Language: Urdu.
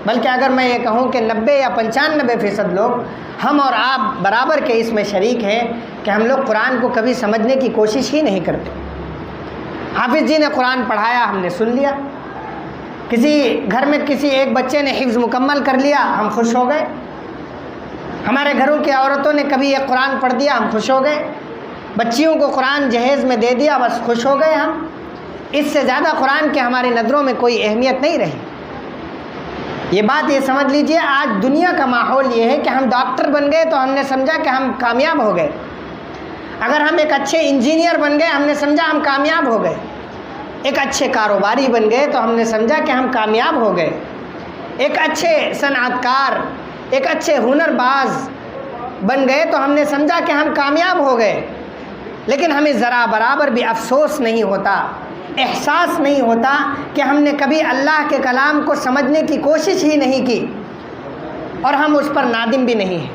بلکہ اگر میں یہ کہوں کہ 90 یا 95% لوگ ہم اور آپ برابر کے اس میں شریک ہیں کہ ہم لوگ قرآن کو کبھی سمجھنے کی کوشش ہی نہیں کرتے۔ حافظ جی نے قرآن پڑھایا، ہم نے سن لیا، کسی گھر میں کسی ایک بچے نے حفظ مکمل کر لیا، ہم خوش ہو گئے، ہمارے گھروں کی عورتوں نے کبھی ایک قرآن پڑھ دیا، ہم خوش ہو گئے، بچیوں کو قرآن جہیز میں دے دیا، بس خوش ہو گئے ہم۔ اس سے زیادہ قرآن کی ہماری نظروں میں کوئی اہمیت نہیں رہی۔ یہ بات یہ سمجھ لیجئے، آج دنیا کا ماحول یہ ہے کہ ہم ڈاکٹر بن گئے تو ہم نے سمجھا کہ ہم کامیاب ہو گئے، اگر ہم ایک اچھے انجینئر بن گئے ہم نے سمجھا ہم کامیاب ہو گئے، ایک اچھے کاروباری بن گئے تو ہم نے سمجھا کہ ہم کامیاب ہو گئے، ایک اچھے صنعت کار، ایک اچھے ہنر باز بن گئے تو ہم نے سمجھا کہ ہم کامیاب ہو گئے۔ لیکن ہمیں ذرا برابر بھی افسوس نہیں ہوتا، احساس نہیں ہوتا کہ ہم نے کبھی اللہ کے کلام کو سمجھنے کی کوشش ہی نہیں کی، اور ہم اس پر نادم بھی نہیں ہیں۔